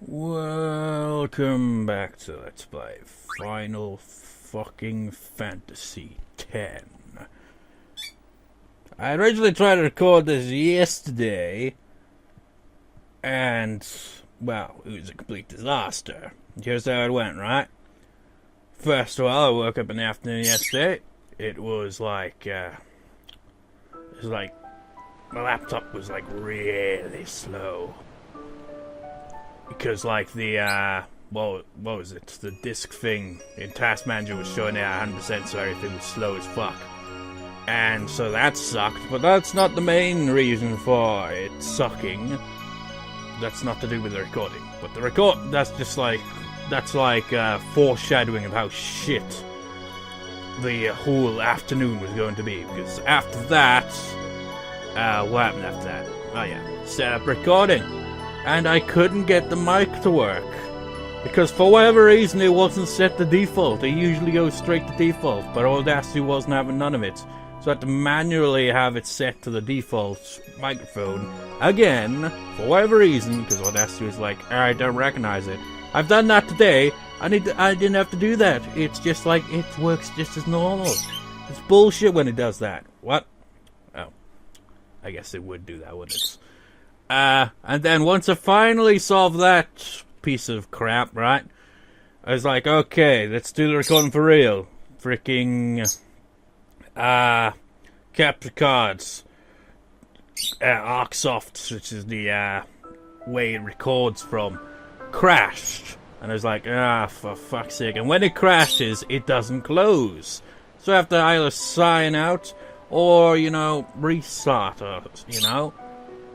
Welcome back to Let's Play Final fucking Fantasy X. I originally tried to record this yesterday, and, well, it was a complete disaster. Here's how it went, right? First of all, I woke up in the afternoon yesterday. It was like, my laptop was like really slow. Because like the, what was it? The disk thing in Task Manager was showing it at 100%, so everything was slow as fuck. And so that sucked, but that's not the main reason for it sucking. That's not to do with the recording. But the that's like foreshadowing of how shit the whole afternoon was going to be. Because after that, what happened after that? Oh yeah, set up recording. And I couldn't get the mic to work. Because for whatever reason it wasn't set to default. It usually goes straight to default, but Audacity wasn't having none of it. So I had to manually have it set to the default microphone again, for whatever reason, because Audacity was like, I don't recognize it. I've done that today. I didn't have to do that. It's just like, it works just as normal. It's bullshit when it does that. What? Oh. I guess it would do that, wouldn't it? And then once I finally solved that piece of crap, right, I was like, okay, let's do the recording for real. Freaking, capture cards, Arcsoft, which is the, way it records from, crashed. And I was like, for fuck's sake. And when it crashes, it doesn't close. So I have to either sign out, or, restart, or,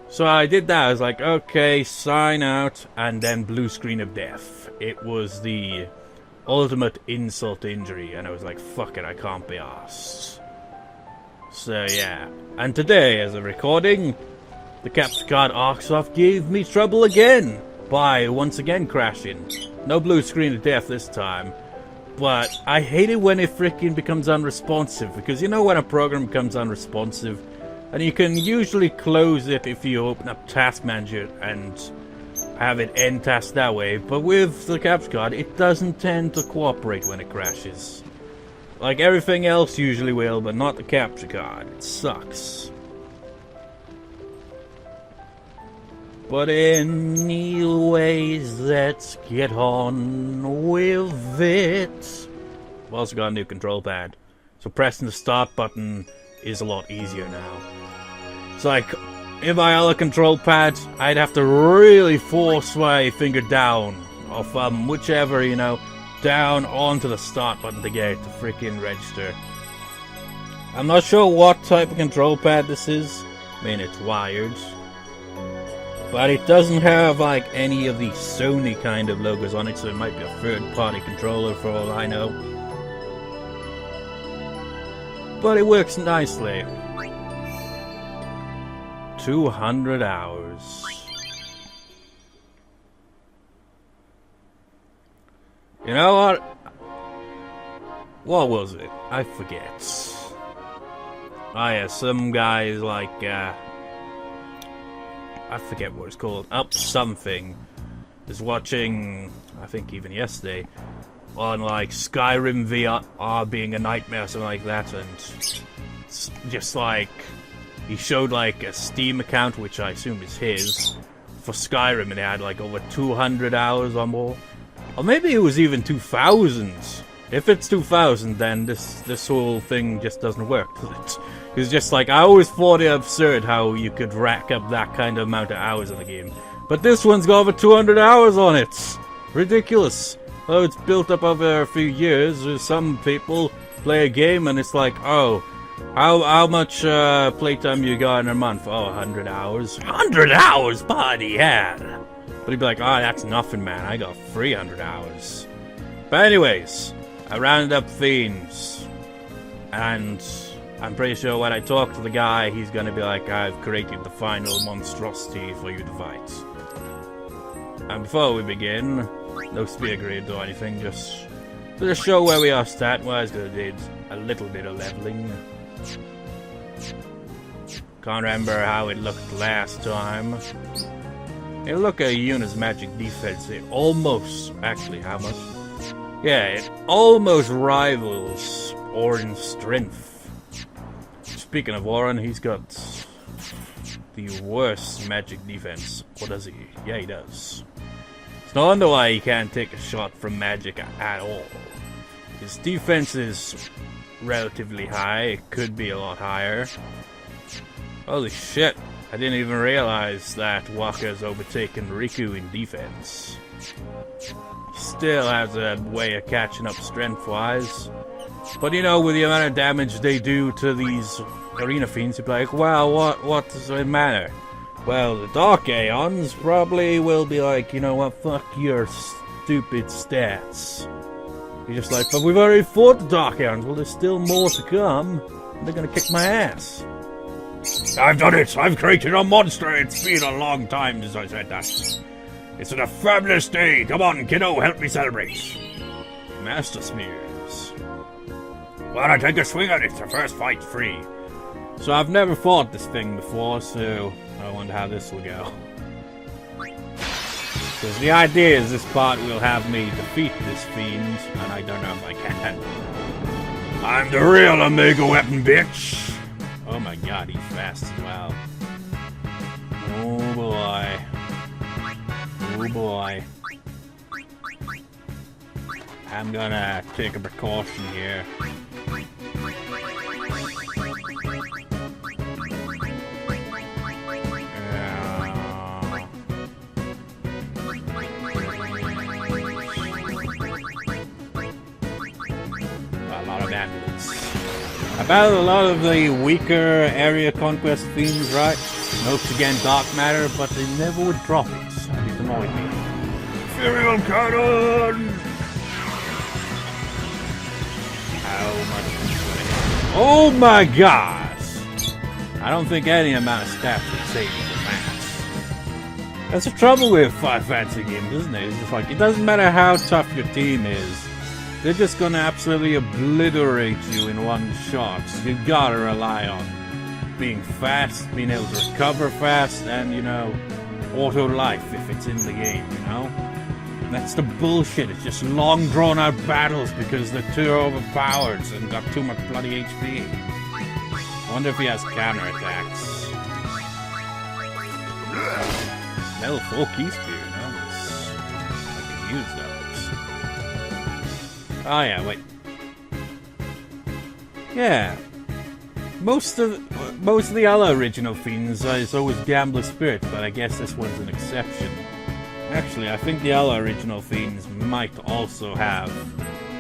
So I did that. I was like, okay, sign out, and then blue screen of death. It was the ultimate insult to injury, and I was like, fuck it, I can't be arsed. So yeah. And today, as a recording, the capture card Arcsoft gave me trouble again by once again crashing. No blue screen of death this time. But I hate it when it freaking becomes unresponsive, because when a program becomes unresponsive, and you can usually close it if you open up Task Manager and have it end task that way. But with the capture card, it doesn't tend to cooperate when it crashes. Like everything else usually will, but not the capture card. It sucks. But anyways, let's get on with it. I've also got a new control pad, so pressing the start button is a lot easier now. It's like, in my other control pad, I'd have to really force my finger down, or thumb, whichever, down onto the start button to get it to freaking register. I'm not sure what type of control pad this is. I mean, it's wired. But it doesn't have, like, any of the Sony kind of logos on it, so it might be a third-party controller for all I know. But it works nicely. 200 hours. You know what? What was it? I forget. Oh yeah, some guys like, I forget what it's called. Up something is watching, I think even yesterday, on like Skyrim VR being a nightmare or something like that, and it's just like he showed like a Steam account, which I assume is his, for Skyrim, and it had like over 200 hours or more. Or maybe it was even 2,000. If it's 2,000, then this whole thing just doesn't work, does it? It's just like, I always thought it absurd how you could rack up that kind of amount of hours in the game. But this one's got over 200 hours on it! Ridiculous. Oh, it's built up over a few years. Some people play a game and it's like, oh, how much playtime you got in a month? Oh, 100 hours. 100 hours? Bloody hell! But he'd be like, oh, that's nothing, man. I got 300 hours. But anyways, I rounded up fiends. And I'm pretty sure when I talk to the guy, he's gonna be like, I've created the final monstrosity for you to fight. And before we begin, no spear grid or anything, just to show where we are stat-wise, because I did a little bit of leveling. Can't remember how it looked last time. Hey, look at Yuna's magic defense. It almost, actually, how much? Yeah, it almost rivals Orin's strength. Speaking of Orin, he's got the worst magic defense. What does he? Yeah, he does. It's no wonder why he can't take a shot from magic at all. His defense is relatively high. It could be a lot higher. Holy shit. I didn't even realize that Waka's overtaken Riku in defense. Still has a way of catching up strength-wise. But you know, with the amount of damage they do to these arena fiends, you'd be like, well, what does it matter? Well, the Dark Aeons probably will be like, you know what, fuck your stupid stats. You're just like, but we've already fought the Dark Aeons. Well, there's still more to come. They're gonna kick my ass. I've done it! I've created a monster! It's been a long time since I said that. It's a fabulous day! Come on, kiddo, help me celebrate! Master Smears. Why don't I take a swing at it? It's the first fight free. So I've never fought this thing before, so I wonder how this will go. Because the idea is this part will have me defeat this fiend, and I don't know if I can. I'm the real Omega Weapon, bitch! Oh my god, he's fast as well. Oh boy. Oh boy. I'm gonna take a precaution here. A lot of ambulance. About a lot of the weaker area conquest fiends, right? Notes again dark matter, but they never would drop it. It annoyed me. Imperial Cannon! How much is it? Oh my gosh! I don't think any amount of stats would save you from that. That's the trouble with Final Fantasy games, isn't it? It's just like, it doesn't matter how tough your team is. They're just gonna absolutely obliterate you in one shot. So you gotta rely on being fast, being able to recover fast, and, you know, auto life if it's in the game, you know? And that's the bullshit. It's just long drawn out battles because they're too overpowered and got too much bloody HP. I wonder if he has counterattacks. Level 4 key spear, you know? I can use those. Oh yeah, wait. Yeah. Most of the other original fiends is always Gambler Spirit, but I guess this one's an exception. Actually, I think the other original fiends might also have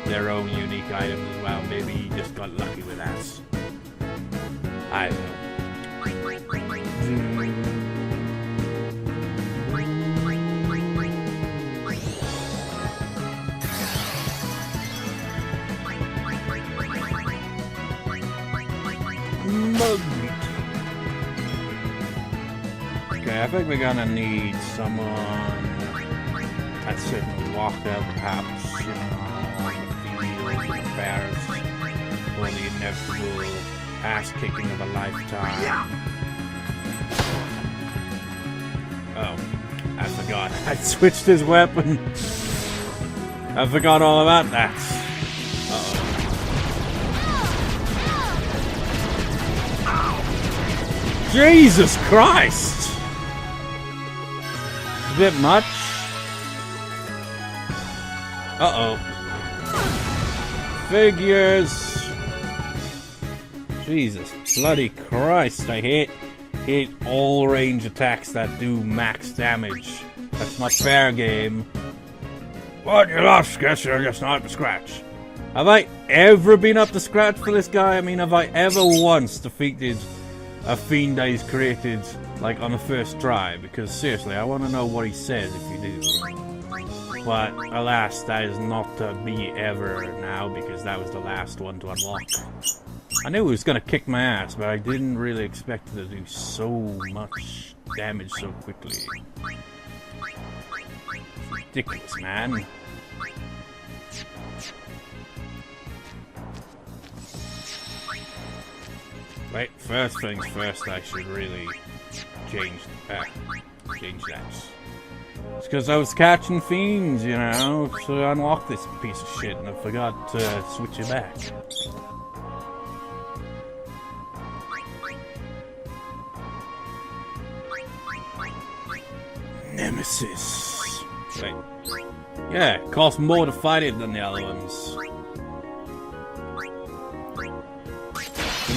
their own unique items as well. Maybe he just got lucky with that. I don't know. Okay, I think we're gonna need someone that's certainly Walker, perhaps, you know, on the field, prepares for the inevitable ass-kicking of a lifetime. Oh, I forgot. I switched his weapon. I forgot all about that. Uh-oh. Jesus Christ! A bit much. Uh-oh. Figures. Jesus bloody Christ, I hate all range attacks that do max damage. That's not fair, game. What, you lost? Guess you're just not up to scratch. Have I ever been up to scratch for this guy? I mean, have I ever once defeated a fiend that he's created, like, on the first try? Because, seriously, I want to know what he says if you do. But, alas, that is not to be ever now, because that was the last one to unlock. I knew he was going to kick my ass, but I didn't really expect it to do so much damage so quickly. It's ridiculous, man. Wait, first things first, I should really change that. It's because I was catching fiends, you know, to unlock this piece of shit, and I forgot to switch it back. Nemesis. Wait. Yeah, it costs more to fight it than the other ones.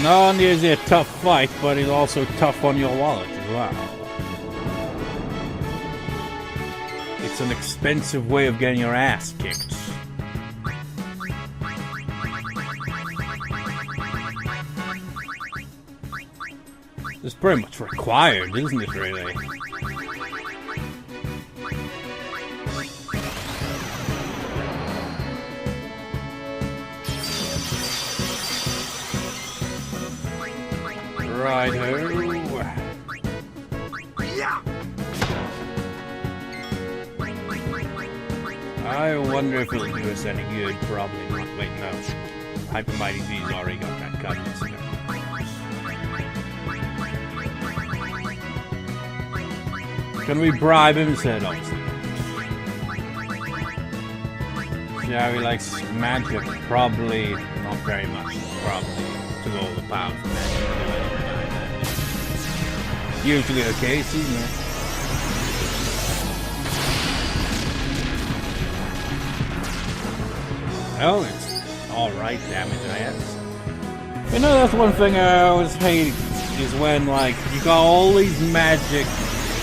Not only is it a tough fight, but it's also tough on your wallet as well. It's an expensive way of getting your ass kicked. It's pretty much required, isn't it, really? Righto. Yeah. I wonder if it'll do us any good. Probably not. Wait, no. Hyper Mighty D's already got that cut. Can we bribe him instead? Obviously. Yeah, he likes magic. Probably not very much. Probably to go the power for magic. Usually the case, isn't it? Oh, it's alright damage, I guess. You know, that's one thing I always hate, is when, like, you got all this magic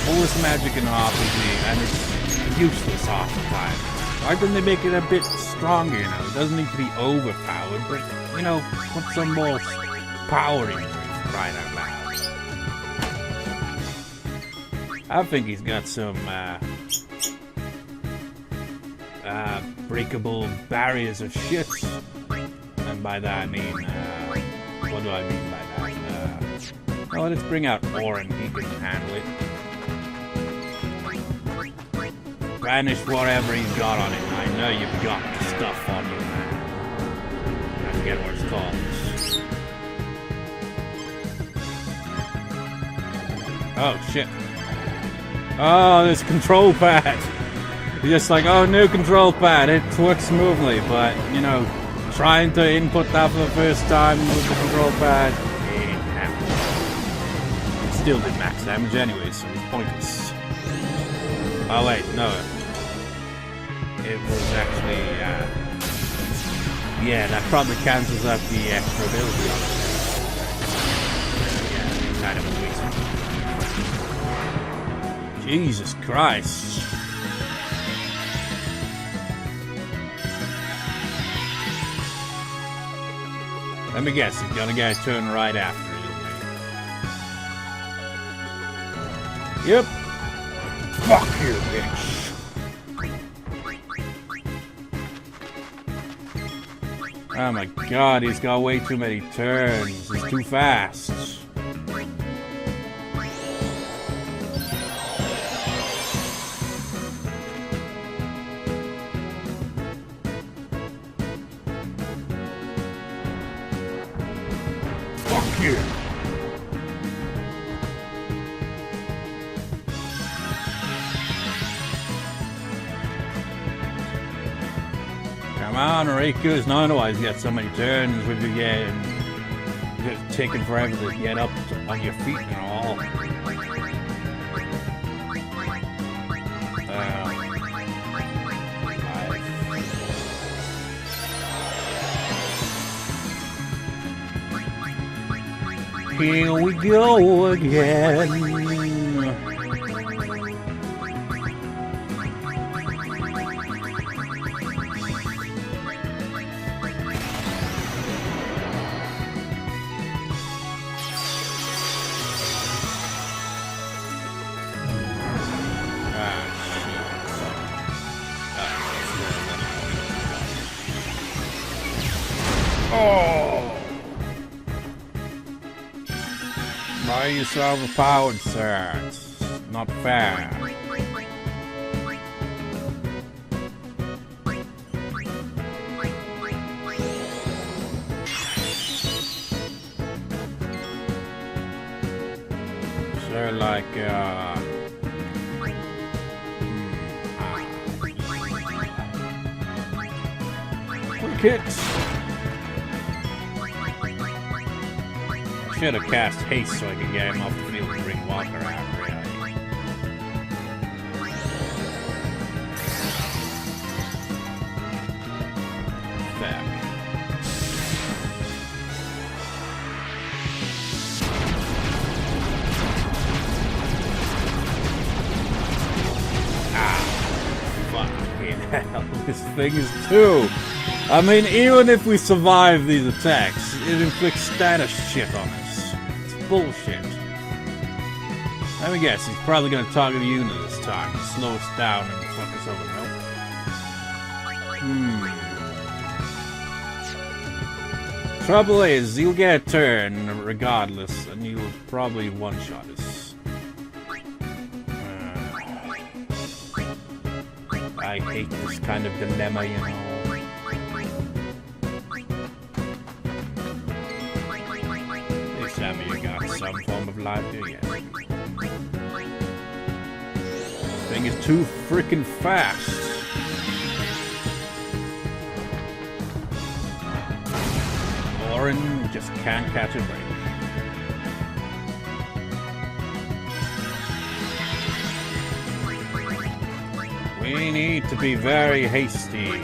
in RPG, and it's useless half the time. Why don't they make it a bit stronger, you know? It doesn't need to be overpowered, but, you know, put some more power into it, crying out loud. I think he's got some, breakable barriers of shit. And by that I mean, what do I mean by that? Well, let's bring out Orin, he can handle it. Banish whatever he's got on it. I know you've got the stuff on you, man. I forget what it's called. Oh, shit. Oh, this control pad. You're just like, oh, new control pad. It works smoothly, but, you know, trying to input that for the first time with the control pad, it ain't happening. It still did max damage anyway, so it's pointless. Oh, wait, no. It was actually, yeah, that probably cancels out the extra ability on it. Yeah, kind of a waste. Jesus Christ. Let me guess, he's gonna get a turn right after it, isn't he? Yep. Fuck you, bitch. Oh my god, he's got way too many turns. He's too fast. Come on, Riku's not otherwise got so many turns with you getting taking forever to get up on your feet and all. Here we go again. Oh! Why are you so overpowered, sir? It's not fair. So, like, hit. Should have cast haste so I could get him off the field and bring Walker out, really. This thing is too. I mean, even if we survive these attacks, it inflicts status shit on us. It's bullshit. Let me guess, he's probably gonna target the unit this time to slow us down and fuck us over, no? Trouble is, you'll get a turn regardless, and you'll probably one-shot us. I hate this kind of dilemma, you know. This time you got some form of life, do you? This thing is too freaking fast. Orin just can't catch a break. We need to be very hasty.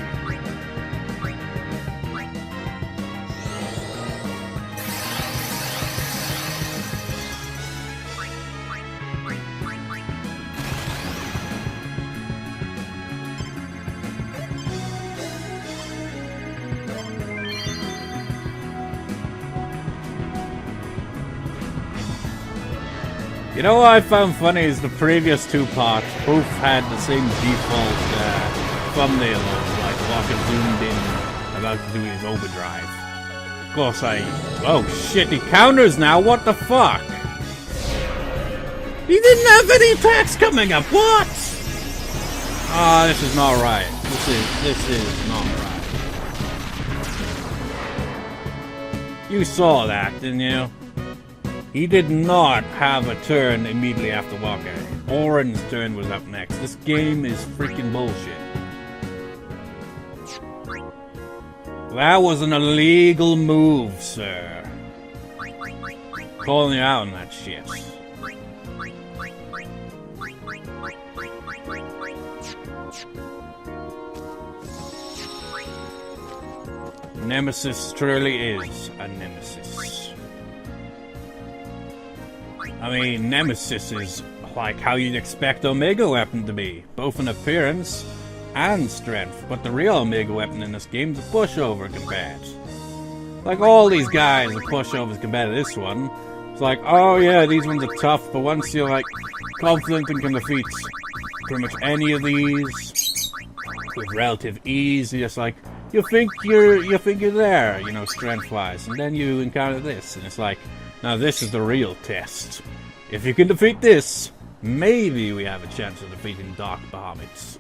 You know what I found funny is the previous two parts both had the same default thumbnail of like Walker zoomed in about to do his overdrive. Of course oh shit, he counters now, what the fuck? He didn't have any attacks coming up, what? Ah, this is not right. This is not right. You saw that, didn't you? He did not have a turn immediately after Walker. Orin's turn was up next. This game is freaking bullshit. That was an illegal move, sir. Calling you out on that shit. Nemesis truly is a nemesis. I mean, Nemesis is like how you'd expect Omega Weapon to be, both in appearance and strength, but the real Omega Weapon in this game is a pushover compared. Like all these guys are pushovers compared to this one. It's like, oh yeah, these ones are tough, but once you're like confident and can defeat pretty much any of these with relative ease, you're just like, you think you're there, you know, strength-wise, and then you encounter this, and it's like, now this is the real test. If you can defeat this, maybe we have a chance of defeating Dark Bahamut's.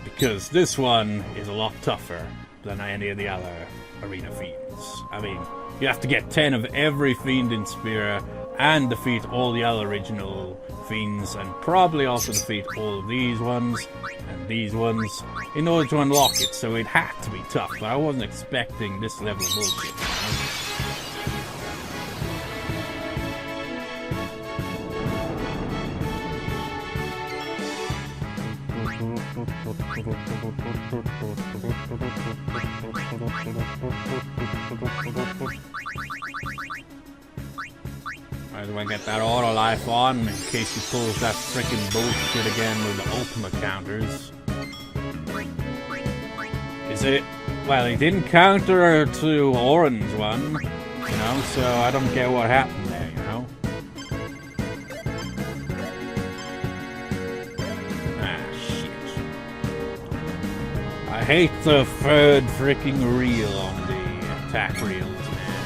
Because this one is a lot tougher than any of the other arena fiends. I mean, you have to get 10 of every fiend in Spira and defeat all the other original fiends, and probably also defeat all of these ones and these ones in order to unlock it, so it had to be tough, but I wasn't expecting this level of bullshit. Might as well get that auto life on in case he pulls that freaking bullshit again with the ultimate counters. Is it? Well, he didn't counter to Orin's one, you know, so I don't get what happened there, you know? Ah, shit. I hate the third freaking reel on the attack reels, man.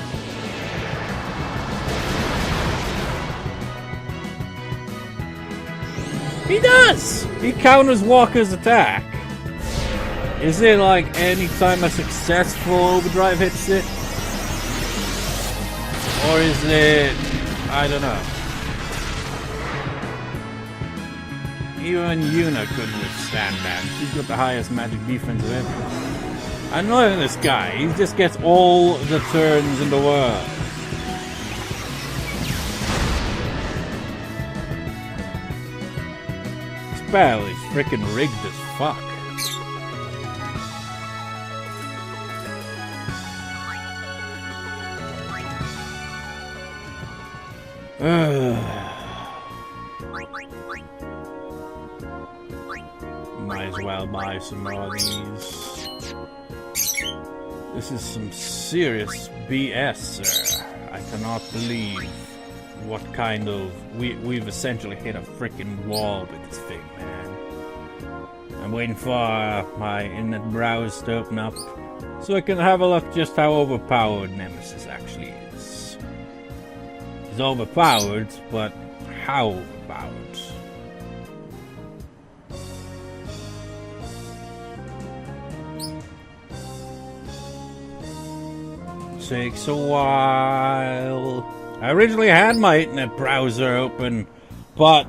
He does! He counters Walker's attack. Is it like any time a successful overdrive hits it? Or is it... I don't know. Even Yuna couldn't withstand that. She's got the highest magic defense of everyone. I know this guy. He just gets all the turns in the world. This battle is freaking rigged as fuck. Might as well buy some more of these. This is some serious BS, sir. I cannot believe what kind of... We've essentially hit a freaking wall with this thing, man. I'm waiting for my internet browser to open up so I can have a look just how overpowered Nemesis actually is. He's overpowered, but how overpowered? Takes a while. I originally had my internet browser open, but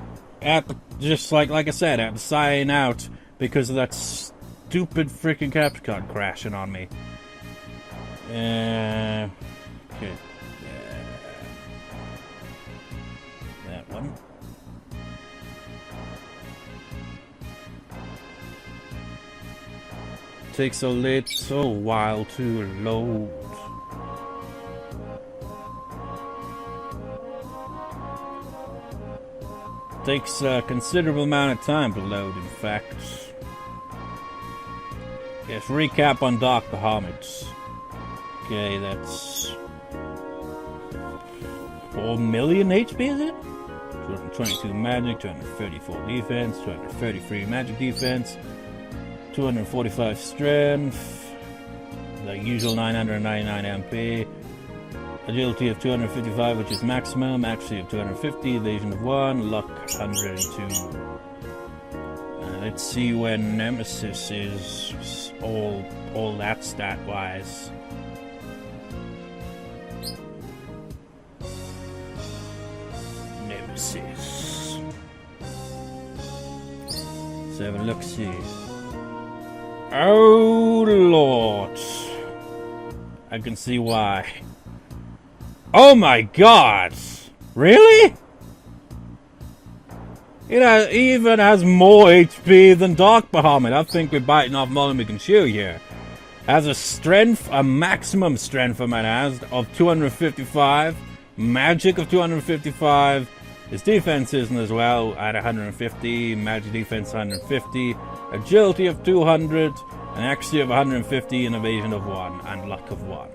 just like I said, I had to sign out because of that stupid freaking capture card crashing on me. Okay. That one. Takes a little while to load. Takes a considerable amount of time to load, in fact. Yes, recap on Dark Bahamut. Okay, that's 4 million HP, is it? 222 magic, 234 defense, 233 magic defense, 245 strength, the usual 999 MP, agility of 255, which is maximum, accuracy of 250, evasion of 1, luck 102. Let's see where Nemesis is all that stat-wise. Nemesis. Let's have a look-see. Oh Lord. I can see why. Oh my God! Really? It even has more HP than Dark Bahamut. I think we're biting off more than we can chew here. Has a strength, a maximum strength I might add, of 255. Magic of 255. His defense isn't as well at 150. Magic defense 150. Agility of 200. An accuracy of 150. An evasion of 1. And luck of 1.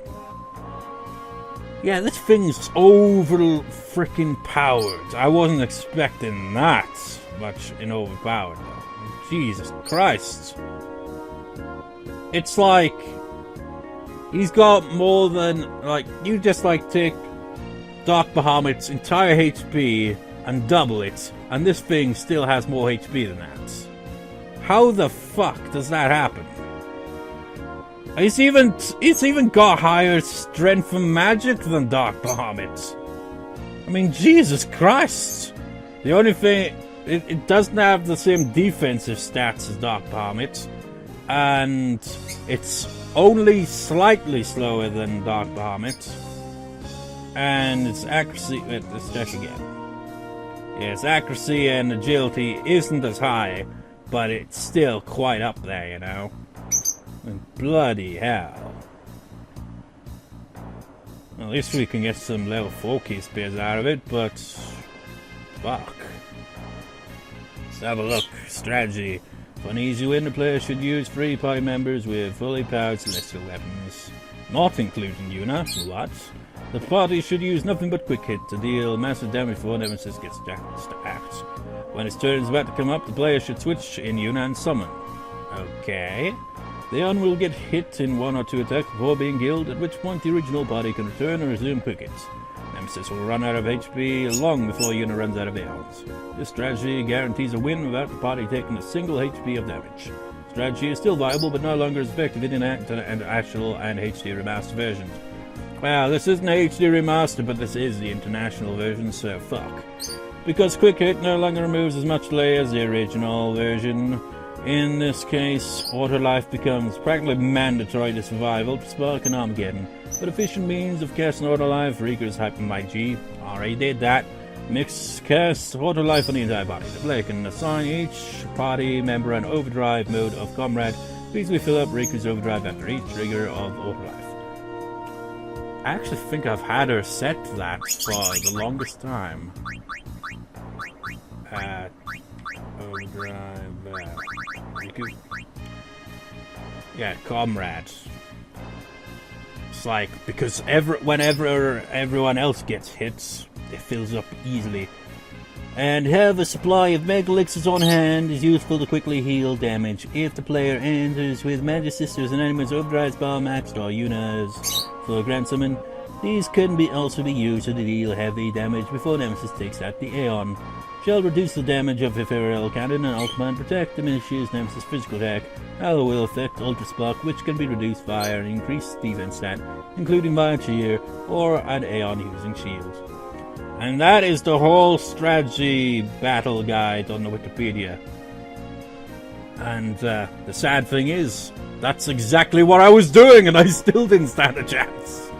Yeah, this thing's over freaking powered. I wasn't expecting that much in overpowered though. Jesus Christ. It's like he's got more than you just take Dark Bahamut's entire HP and double it, and this thing still has more HP than that. How the fuck does that happen? It's even got higher strength and magic than Dark Bahamut. I mean, Jesus Christ. The only thing, it doesn't have the same defensive stats as Dark Bahamut, and it's only slightly slower than Dark Bahamut, and its accuracy, let's check again. Yeah, its accuracy and agility isn't as high, but it's still quite up there, you know. Bloody hell. Well, at least we can get some level 4 key spears out of it, but fuck. Let's have a look. Strategy. For an easy win, the player should use 3 party members with fully powered celestial weapons, not including Yuna. What? The party should use nothing but quick hit to deal massive damage before Nemesis gets to act. When its turn is about to come up, the player should switch in Yuna and summon. Okay. The Yon will get hit in 1 or 2 attacks before being killed, at which point the original party can return and resume quick hits. Nemesis will run out of HP long before Yuna runs out of Aeons. This strategy guarantees a win without the party taking a single HP of damage. Strategy is still viable, but no longer as effective in an actual and HD remastered versions. Well, this isn't HD remastered, but this is the international version, so fuck. Because quick hit no longer removes as much delay as the original version, In this case, auto life becomes practically mandatory to survive Ultra Spark and Armageddon. But efficient means of casting auto life, Reaker's Hyper Might G. Already did that. Mix cast auto life on the entire body. The player can assign each party member an overdrive mode of comrade. Please fill up Reaker's overdrive after each trigger of auto life. I actually think I've had her set that for the longest time. Overdrive. Yeah, comrade. It's like, because whenever everyone else gets hits, it fills up easily. And have a supply of Mega Elixirs on hand is useful to quickly heal damage. If the player enters with Magic Sisters and enemies overdrives bar maxed or Yuna's for Grand Summon, these can also be used to deal heavy damage before Nemesis takes out the Aeon. Shall reduce the damage of Ephemeral Cannon and Ultimate Protect diminishes Nemesis' physical attack. However, will affect Ultra Spark, which can be reduced via an increased defense stat, including via Cheer or an Aeon using Shield. And that is the whole strategy battle guide on the Wikipedia. And the sad thing is, that's exactly what I was doing, and I still didn't stand a chance.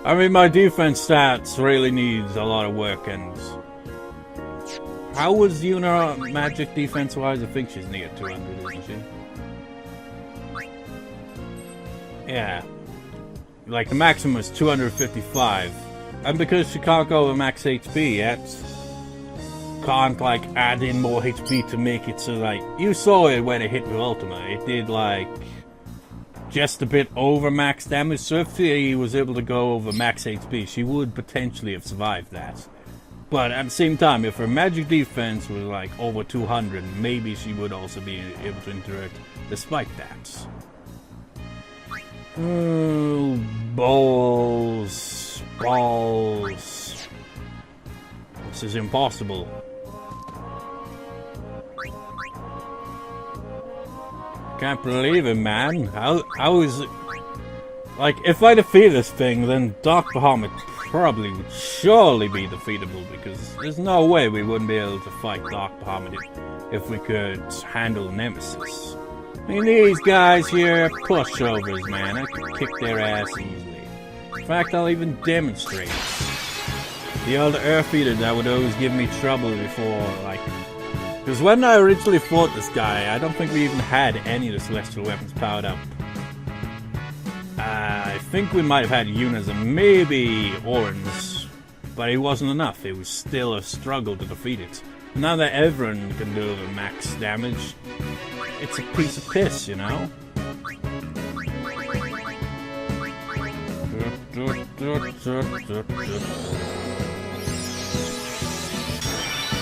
I mean, my defense stats really needs a lot of work, and how was Yuna magic defense-wise? I think she's near 200, isn't she? Yeah. Like, the maximum is 255. And because she can't go over max HP yet, can't, like, add in more HP to make it so, like... You saw it when it hit with Ultima. It did, like, just a bit over max damage. So if she was able to go over max HP, she would potentially have survived that. But at the same time, if her magic defense was like over 200, maybe she would also be able to interact despite that. Oh, balls. This is impossible. Can't believe it, man. How is it? Like, if I defeat this thing, then Dark Bahamut probably would surely be defeatable, because there's no way we wouldn't be able to fight Dark Bahamut if we could handle Nemesis. I mean, these guys here are pushovers, man. I could kick their ass easily. In fact, I'll even demonstrate. The old Earth Eater that would always give me trouble before, like... Because when I originally fought this guy, I don't think we even had any of the Celestial Weapons powered up. I think we might have had Yuna's and maybe Orin's, but it wasn't enough. It was still a struggle to defeat it. Now that everyone can do the max damage, it's a piece of piss, you know?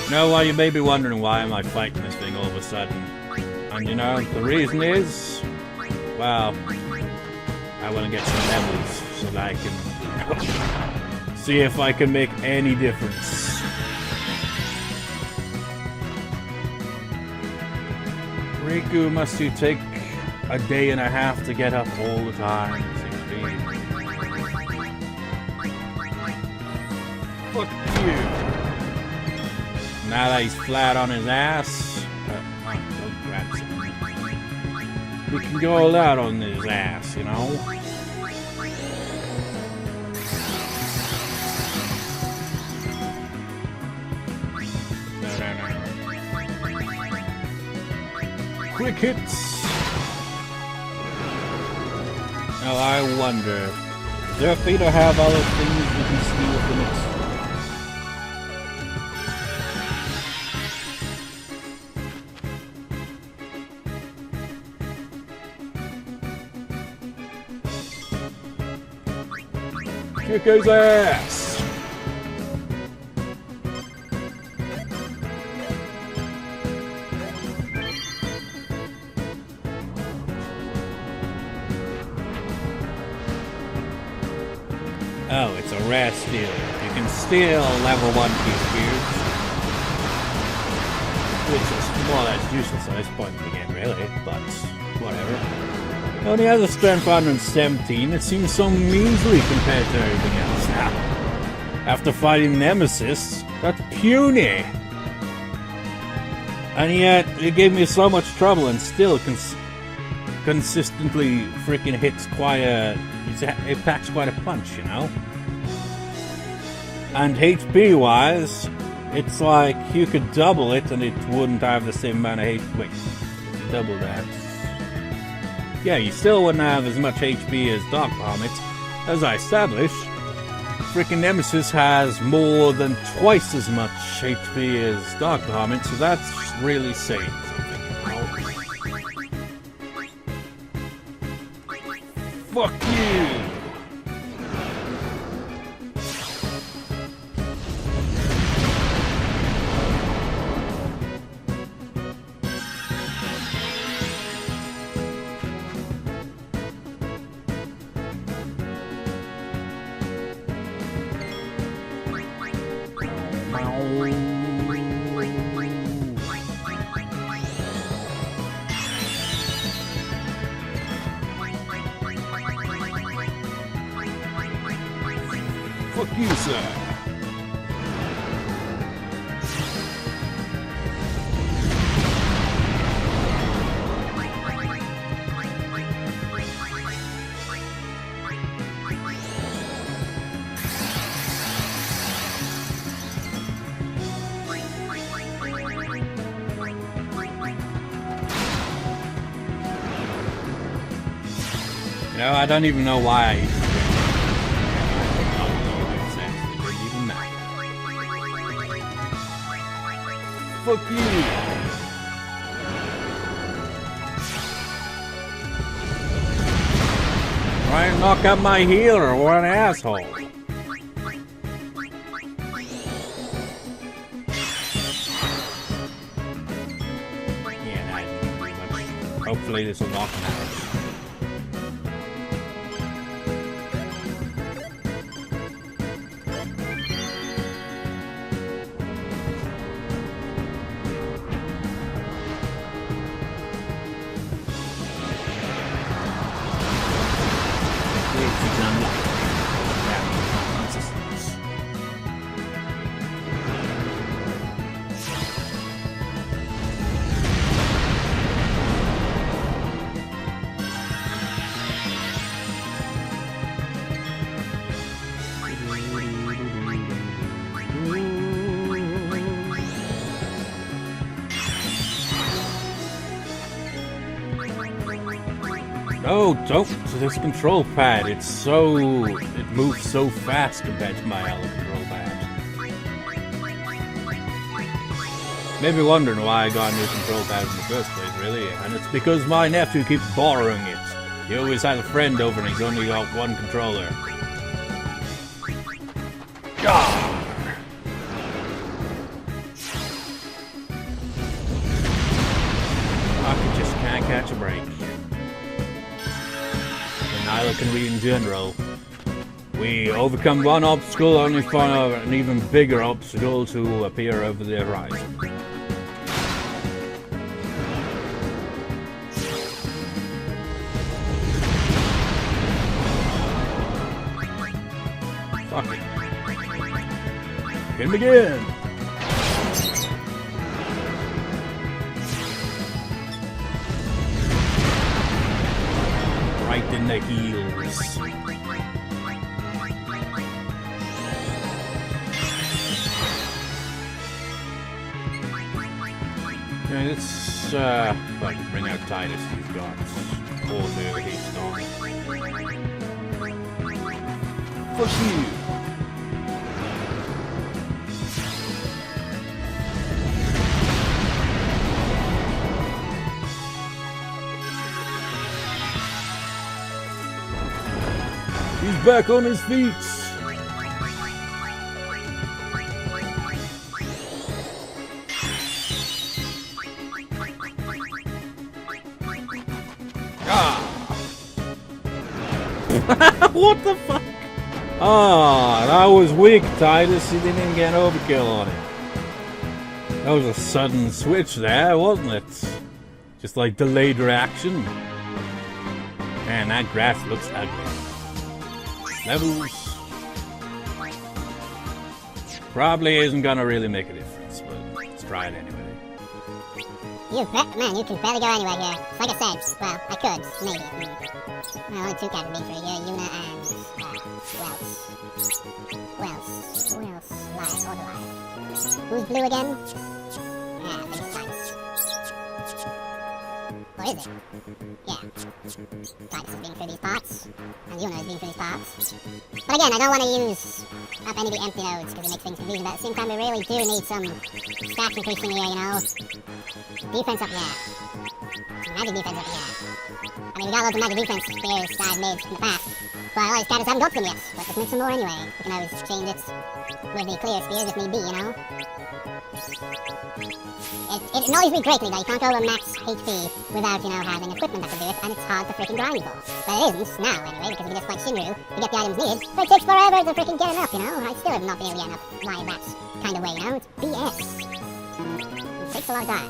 Now, while you may be wondering why am I fighting this thing all of a sudden, and you know, the reason is, well, I want to get some levels so that I can see if I can make any difference. Riku, must you take a day and a half to get up all the time? 16. Fuck you. Now that he's flat on his ass, we can go all out on his ass, you know? Quick hits! Now I wonder, does their Peter have all those things we can steal from it? Kick his ass! Oh, it's a rare steal. You can steal level 1 piece cubes, which is more or less useless at this point in the game, really, but whatever. Only has a strength 117, it seems so measly compared to everything else now. After fighting Nemesis, that's puny! And yet, it gave me so much trouble and still consistently freaking hits quite a... It packs quite a punch, you know? And HP-wise, it's like you could double it and it wouldn't have the same amount of HP. Wait, double that. Yeah, you still wouldn't have as much HP as Dark Bahamut. As I established, freaking Nemesis has more than twice as much HP as Dark Bahamut, so that's really saying something, you know? Fuck you! Fuck you, sir. You know, I don't even know why. Fuck you! Try and knock out my healer, what an asshole! Yeah, that didn't do much. Hopefully this will knock him out. No, don't to this control pad. It moves so fast compared to my other control pad. Maybe wondering why I got a new control pad in the first place, really. And it's because my nephew keeps borrowing it. He always has a friend over and he's only got one controller. I just can't catch a break. Neither can we in general. We overcome one obstacle only for an even bigger obstacle to appear over the horizon. Fuck it. Can begin! Right in the heels. Okay, let's bring out Titus. He's got order haste on. Fuck you! He's back on his feet! Ah! What the fuck? Ah, that was weak, Titus. You didn't even get overkill on it. That was a sudden switch there, wasn't it? Just like delayed reaction. Man, that grass looks ugly. Levels. Probably isn't gonna really make a difference, but let's try it anyway. Man, you can barely go anywhere here. Like I said, well, I could, maybe. Well, only two characters being through here, Yuna and, who else? Live, auto live. Who's blue again? Yeah, I think it's Titus. Or is it? Yeah. Titus is being through these parts, and Yuna is being through these parts. But again, I don't want to use up any of the empty nodes, because it makes things confusing, but at the same time, we really do need some stats increasing here, you know? Defense up here. Magic defense up here. I mean, we got loads of magic defense spears that I've made in the past, but all these characters haven't got them yet. But let's make some more anyway. We can always change it with the clear spears if need be, you know? It annoys me greatly that you can't go over max HP without, you know, having equipment that can do it, and it's hard to freaking grind for. But it isn't now, anyway, because we can just fight Shinru to get the items needed, but it takes forever to freaking get enough, you know? I still have not been able to get enough like that kind of way, you know? It's BS. It takes a lot of time.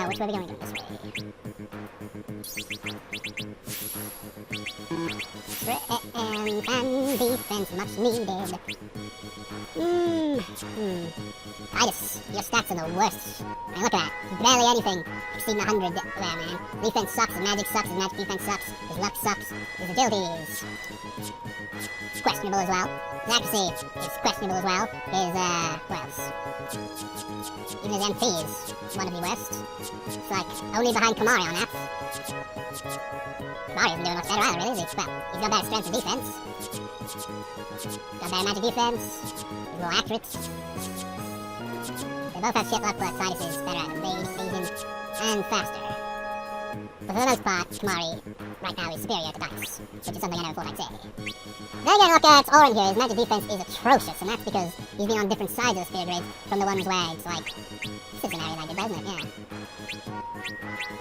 Which way are we going? This way. And defense much needed. Titus, your stats are the worst. Man, look at that. Barely anything exceeding 100 there, man. Defense sucks, his magic sucks, his magic defense sucks, his luck sucks, his agility is questionable as well. His accuracy is questionable as well. His, what else? Even his MP is one of the worst. It's like, only behind Kamari on that. Kamari isn't doing much better either, really, is he? Well, he's got better strength and defense. Got better magic defense. He's more accurate. They both have shit luck, but Titus is better at evasion and faster. But for the most part, Kamari right now is superior to Titus, which is something I never thought I'd say. Then again, look at Orin here. His magic defense is atrocious, and that's because he's been on different sides of the spear grid from the ones where it's like, this is an area like it, doesn't it? Yeah.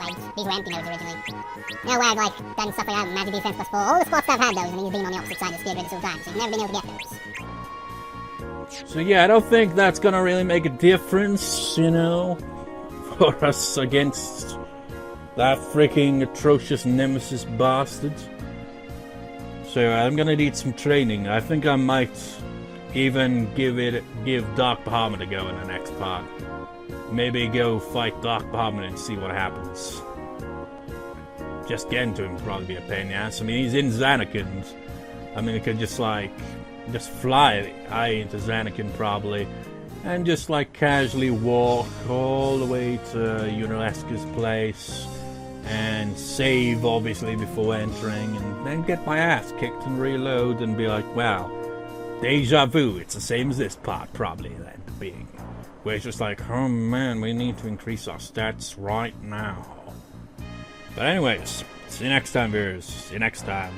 Like, these were empty nodes originally. No way I've, like, done stuff like that with magic defense plus 4. All the spots I've had those, and he's been on the opposite side of the spear grid this whole time, so you've never been able to get those. So yeah, I don't think that's gonna really make a difference, you know, for us against that freaking atrocious Nemesis bastard. So I'm gonna need some training. I think I might even give Dark Bahamut a go in the next part. Maybe go fight Dark Bahamut and see what happens. Just getting to him would probably be a pain in the ass. I mean, he's in Zanakin. I mean, it could just fly into Zanakin probably, and just like casually walk all the way to Uneska's place and save obviously before entering, and then get my ass kicked and reload and be like, well, deja vu, it's the same as this part probably then being, where it's just like, oh man, we need to increase our stats right now. But anyways, see you next time, viewers. See you next time.